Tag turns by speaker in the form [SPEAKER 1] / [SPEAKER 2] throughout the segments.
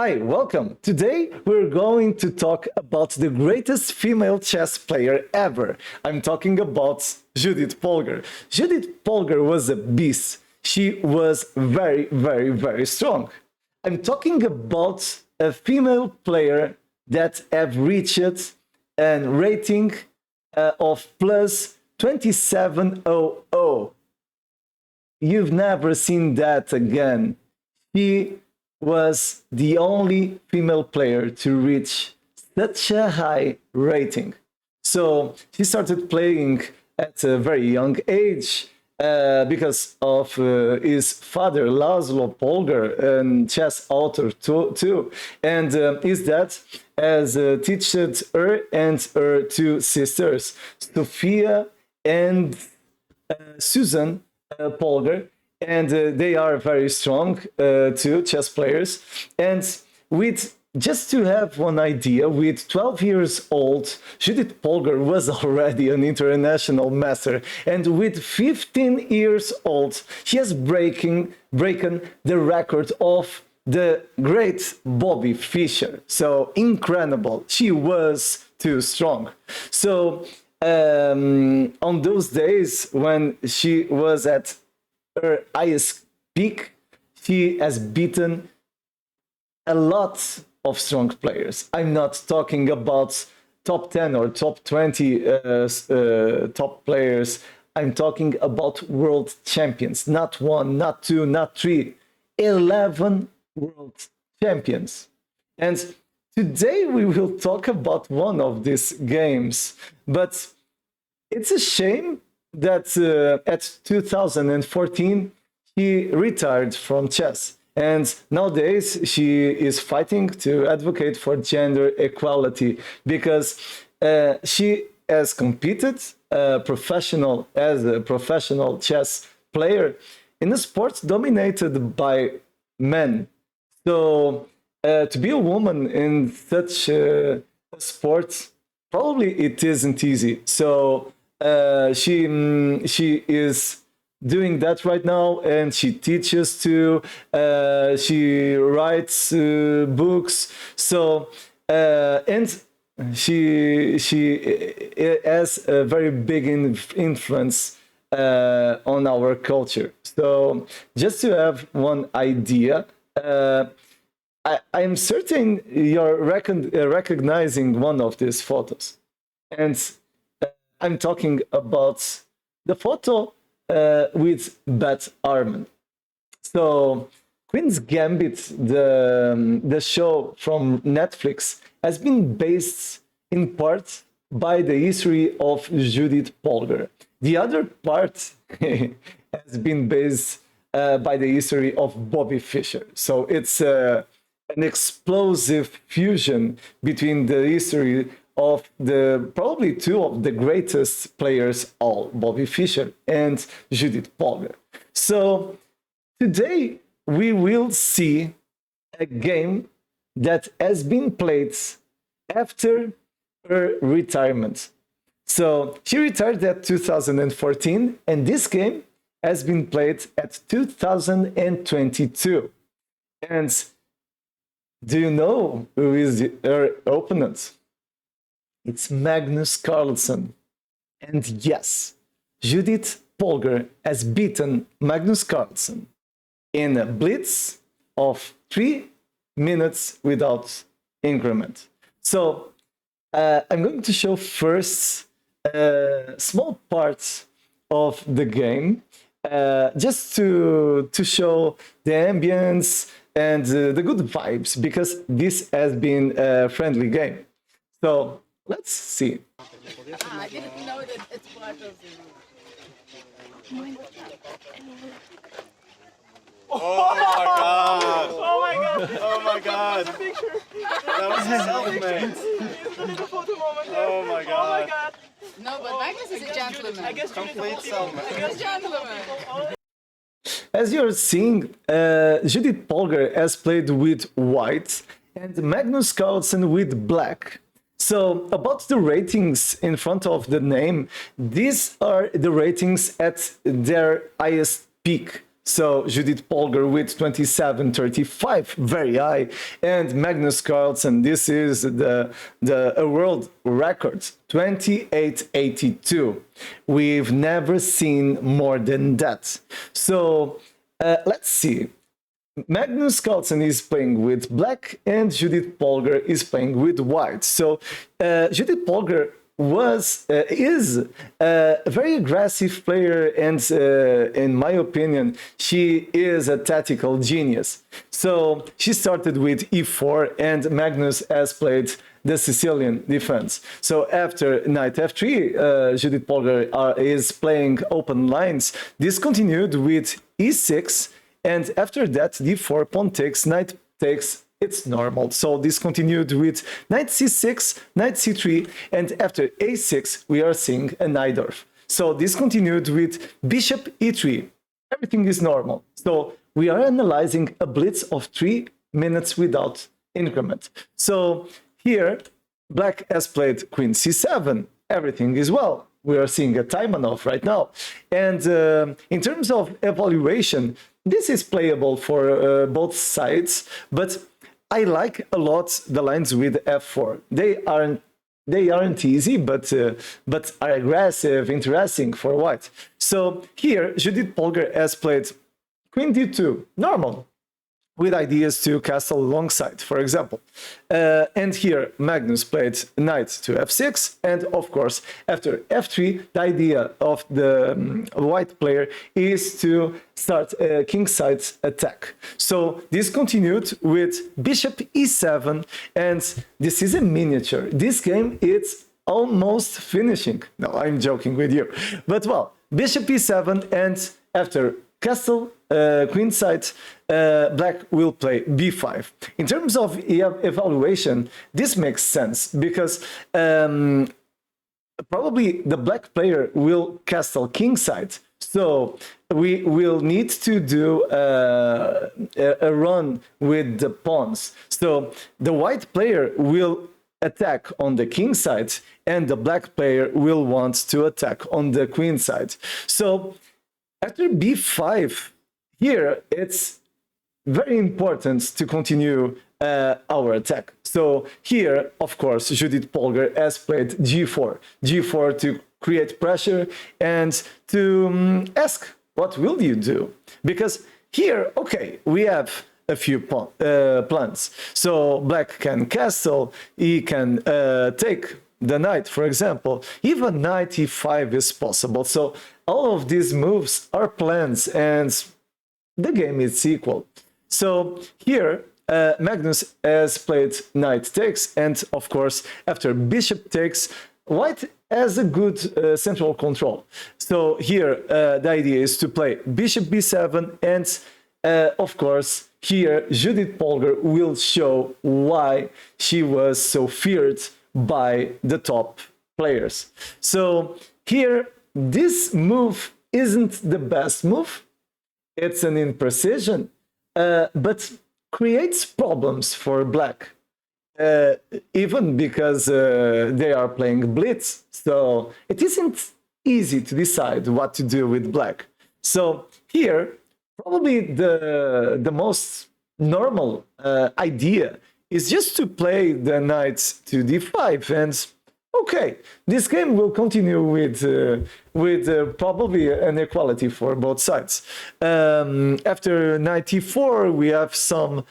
[SPEAKER 1] Hi, welcome. Today we're going to talk about the greatest female chess player ever. I'm talking about Judith Polgar. Judith Polgar was a beast. She was very, very, very strong. I'm talking about a female player that have reached a rating of plus 2700. You've never seen that again. She was the only female player to reach such a high rating. So she started playing at a very young age because of his father, Laszlo Polgar, a chess author too. And his dad has taught her and her two sisters, Sophia and Susan Polgar, and they are very strong too, chess players. And with just to have one idea, with 12 years old, Judith Polgar was already an international master, and with 15 years old, she has broken the record of the great Bobby Fischer. So incredible! She was too strong. So on those days when she was at her highest peak, she has beaten a lot of strong players. I'm not talking about top 10 or top 20 top players. I'm talking about world champions. Not one, not two, not three. 11 world champions. And today we will talk about one of these games. But it's a shame that at 2014 she retired from chess. And nowadays she is fighting to advocate for gender equality because she has competed as a professional chess player in a sport dominated by men. So to be a woman in such a sport, probably it isn't easy. So she is doing that right now, and she teaches too. She writes books. So and she has a very big influence on our culture. So just to have one idea, I'm certain you're recognizing one of these photos, and I'm talking about the photo with Beth Harmon. So Queen's Gambit, the show from Netflix, has been based in part by the history of Judith Polgar. The other part has been based by the history of Bobby Fischer. So it's an explosive fusion between the history of the probably two of the greatest players all, Bobby Fischer and Judith Polgar. So today we will see a game that has been played after her retirement. So she retired at 2014, and this game has been played at 2022. And do you know who is her opponent? It's Magnus Carlsen. And yes, Judith Polgar has beaten Magnus Carlsen in a blitz of 3 minutes without increment. So I'm going to show first small parts of the game just to show the ambience and the good vibes, because this has been a friendly game. So let's see.
[SPEAKER 2] I didn't know that it's part of the
[SPEAKER 3] Oh my god!
[SPEAKER 4] Oh my god!
[SPEAKER 3] Oh my god!
[SPEAKER 4] There's a picture!
[SPEAKER 3] That was a selfmate!
[SPEAKER 4] There's a photo moment there.
[SPEAKER 3] Oh my god!
[SPEAKER 2] No, but Magnus is a gentleman.
[SPEAKER 4] I guess
[SPEAKER 3] Complete
[SPEAKER 4] Judith
[SPEAKER 3] selfmate.
[SPEAKER 2] He's a gentleman.
[SPEAKER 1] As you're seeing, Judith Polgar has played with white and Magnus Carlsen with black. So about the ratings in front of the name, these are the ratings at their highest peak. So Judith Polgar with 27.35, very high, and Magnus Carlsen, this is a world record, 28.82. We've never seen more than that. So let's see. Magnus Carlsen is playing with black and Judith Polgar is playing with white. So Judith Polgar is a very aggressive player, and in my opinion, she is a tactical genius. So she started with e4, and Magnus has played the Sicilian defense. So after knight f3, Judith Polgar is playing open lines. This continued with e6, and after that, d4, pawn takes, knight takes, it's normal. So this continued with knight c6, knight c3, and after a6, we are seeing a Najdorf. So this continued with bishop e3. Everything is normal. So we are analyzing a blitz of 3 minutes without increment. So here, black has played queen c7. Everything is well. We are seeing a Taimanov right now. And in terms of evaluation, this is playable for both sides, but I like a lot the lines with f4. They aren't easy, but are aggressive, interesting for white. So here, Judith Polgar has played queen d2, normal, with ideas to castle alongside, for example. And here, Magnus played knight to f6, and of course, after f3, the idea of the white player is to start a kingside attack. So this continued with bishop e7, and this is a miniature. This game, it's almost finishing. No, I'm joking with you. But well, bishop e7, and after castle, queenside, black will play b5. In terms of evaluation, this makes sense because probably the black player will castle kingside. So we will need to do a run with the pawns. So the white player will attack on the king side, and the black player will want to attack on the queen side. So after b5, here it's very important to continue our attack. So here, of course, Judith Polgar has played g4. g4 to create pressure and to ask, what will you do? Because here, okay, we have a few plans. So black can castle, he can take the knight, for example. Even knight e5 is possible. So all of these moves are plans, and the game is equal. So here, Magnus has played knight takes, and of course, after bishop takes, white has a good central control. So here, the idea is to play bishop b7, and of course, here, Judith Polgar will show why she was so feared by the top players. So here, this move isn't the best move. It's an imprecision, but creates problems for black, even because they are playing blitz. So it isn't easy to decide what to do with black. So here, probably the most normal idea is just to play the knight to d5, and okay, this game will continue with probably an equality for both sides. After knight e4, we have some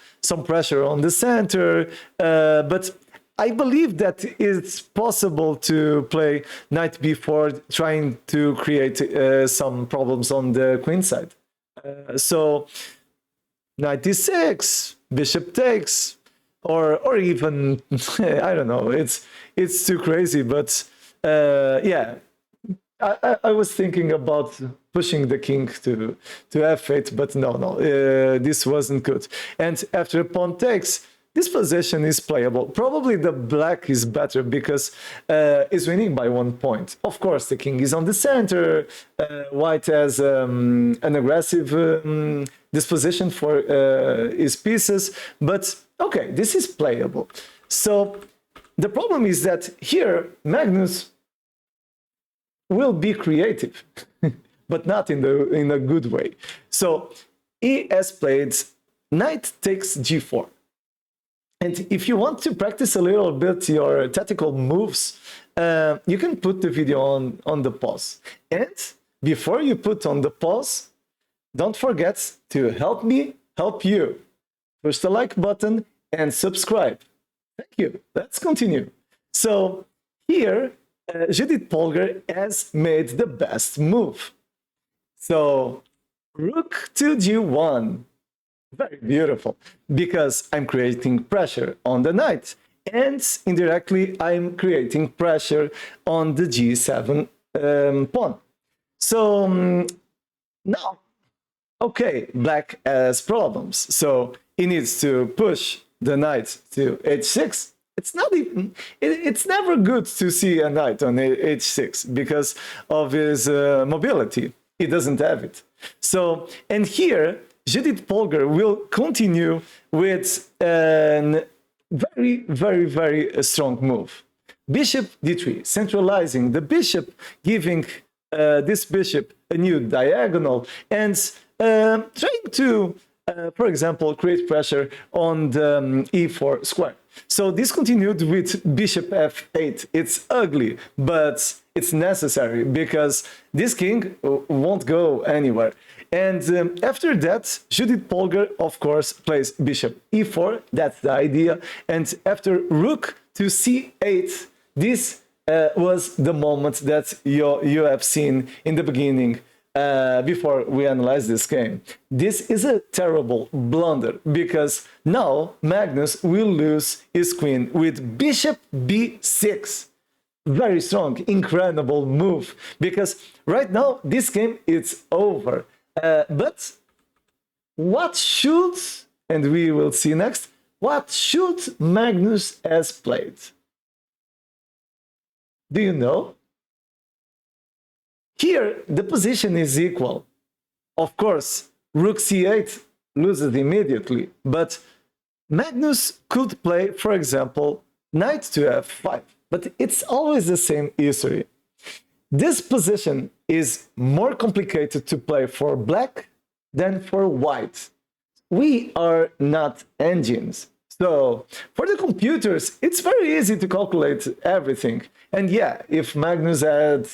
[SPEAKER 1] pressure on the center, but I believe that it's possible to play knight b4, trying to create some problems on the queen side. So knight d6, bishop takes, or even I don't know. It's too crazy, but yeah. I was thinking about pushing the king to f8, but no, this wasn't good. And after pawn takes, this position is playable. Probably the black is better because is winning by 1 point. Of course, the king is on the center. White has an aggressive disposition for his pieces, but okay, this is playable. So the problem is that here Magnus will be creative, but not in a good way. So he has played knight takes g4. And if you want to practice a little bit your tactical moves, you can put the video on the pause. And before you put on the pause, don't forget to help me help you. Push the like button and subscribe. Thank you. Let's continue. So here, Judith Polgar has made the best move. So rook to g1. Very beautiful, because I'm creating pressure on the knight, and indirectly I'm creating pressure on the g7 pawn. So now, okay, black has problems, so he needs to push the knight to h6. It's not even, it's never good to see a knight on h6 because of his mobility. He doesn't have it. So, and here, Judith Polgar will continue with a very strong move. Bishop d3, centralizing the bishop, giving this bishop a new diagonal, and trying to, for example, create pressure on the e4 square. So this continued with bishop f8. It's ugly, but it's necessary because this king won't go anywhere. And after that, Judith Polgar, of course, plays bishop e4. That's the idea. And after rook to c8, this was the moment that you have seen in the beginning before we analyze this game. This is a terrible blunder because now Magnus will lose his queen with bishop b6. Very strong, incredible move, because right now this game is over. But what should, and we will see next, what should Magnus has played? Do you know? Here, the position is equal. Of course, rook c8 loses immediately, but Magnus could play, for example, knight to f5, but it's always the same history. This position is more complicated to play for black than for white. We are not engines. So for the computers, it's very easy to calculate everything. And yeah, if Magnus had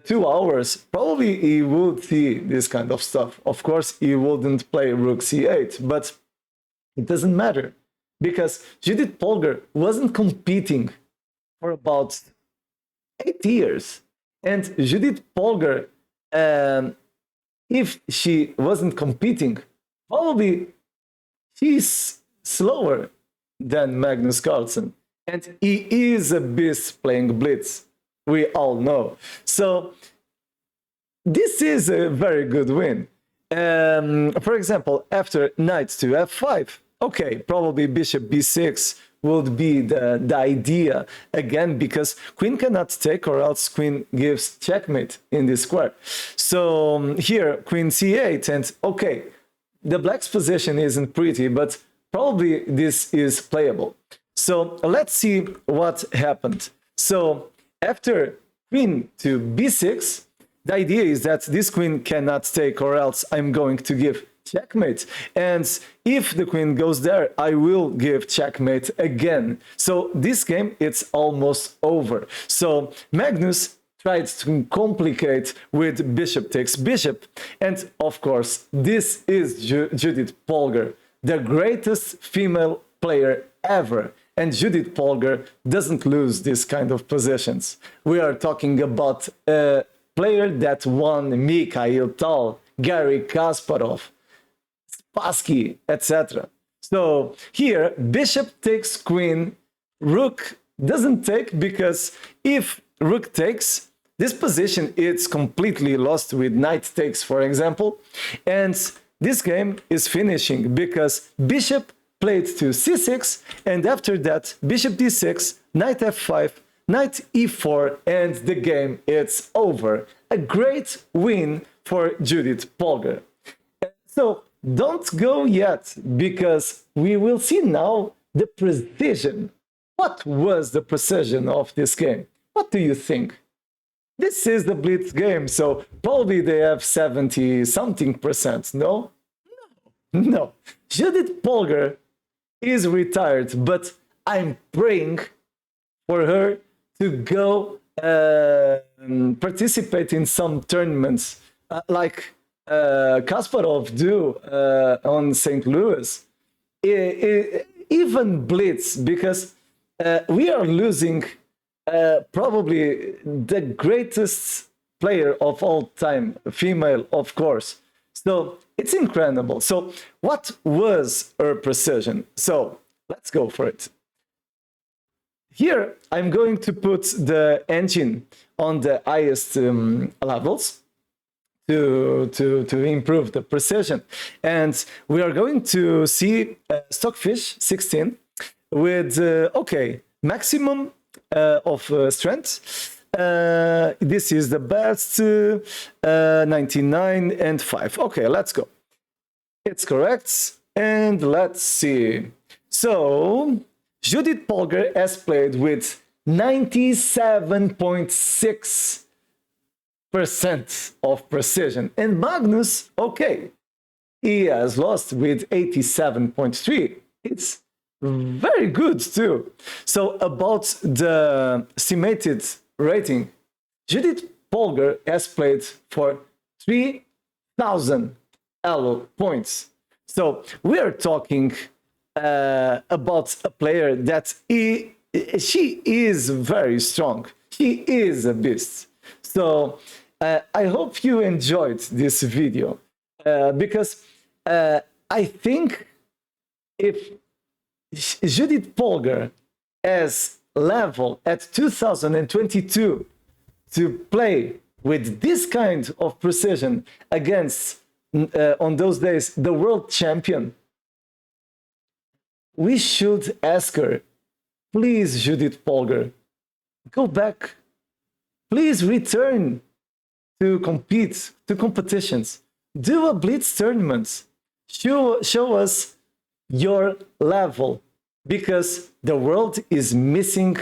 [SPEAKER 1] 2 hours, probably he would see this kind of stuff. Of course, he wouldn't play rook c8, but it doesn't matter because Judith Polgar wasn't competing for about 8 years. And Judith Polgar, if she wasn't competing, probably she's slower than Magnus Carlsen. And he is a beast playing blitz. We all know. So this is a very good win. For example, after knight to f5, okay, probably bishop b6 would be the idea again, because queen cannot take or else queen gives checkmate in this square. So here queen c8, and okay, the black's position isn't pretty, but probably this is playable. So let's see what happened. So after queen to b6, the idea is that this queen cannot take or else I'm going to give checkmate. And if the queen goes there, I will give checkmate again. So this game, it's almost over. So Magnus tried to complicate with bishop takes bishop. And of course, this is Judith Polgar, the greatest female player ever. And Judith Polgar doesn't lose this kind of positions. We are talking about a player that won Mikhail Tal, Garry Kasparov, Spassky, etc. So here, bishop takes queen, rook doesn't take, because if rook takes, this position is completely lost with knight takes, for example. And this game is finishing because bishop played to c6, and after that, bishop d6, knight f5, knight e4, and the game is over. A great win for Judith Polgar. So don't go yet, because we will see now the precision. What was the precision of this game? What do you think? This is the Blitz game, so probably they have 70-something%, no? No, Judith Polgar is retired, but I'm praying for her to go participate in some tournaments like Kasparov do on St. Louis. Even Blitz, because we are losing probably the greatest player of all time, female, of course. So it's incredible. So what was her precision? So let's go for it. Here, I'm going to put the engine on the highest levels to improve the precision. And we are going to see Stockfish 16 with, okay, maximum of strength. This is the best, 99 and 5. Okay, let's go. It's correct. And let's see. So, Judith Polgar has played with 97.6% of precision. And Magnus, okay, he has lost with 87.3. It's very good too. So about the estimated rating, Judith Polgar has played for 3,000 elo points. So we are talking about a player that she is very strong. She is a beast. So I hope you enjoyed this video because I think if Judith Polgar has level at 2022 to play with this kind of precision against, on those days, the world champion, we should ask her, please, Judith Polgar, go back. Please return to compete, to competitions. Do a Blitz tournament. Show us your level, because the world is missing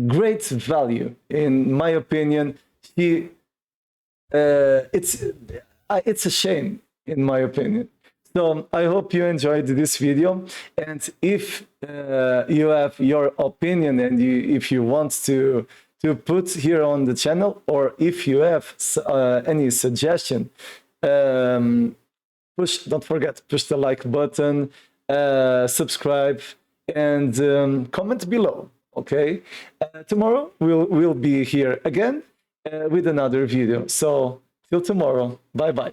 [SPEAKER 1] great value. In my opinion, it's a shame, in my opinion. So I hope you enjoyed this video, and if you have your opinion and if you want to put here on the channel, or if you have any suggestion, don't forget, push the like button, subscribe, and comment below. Okay, tomorrow we'll be here again with another video. So till tomorrow, bye bye.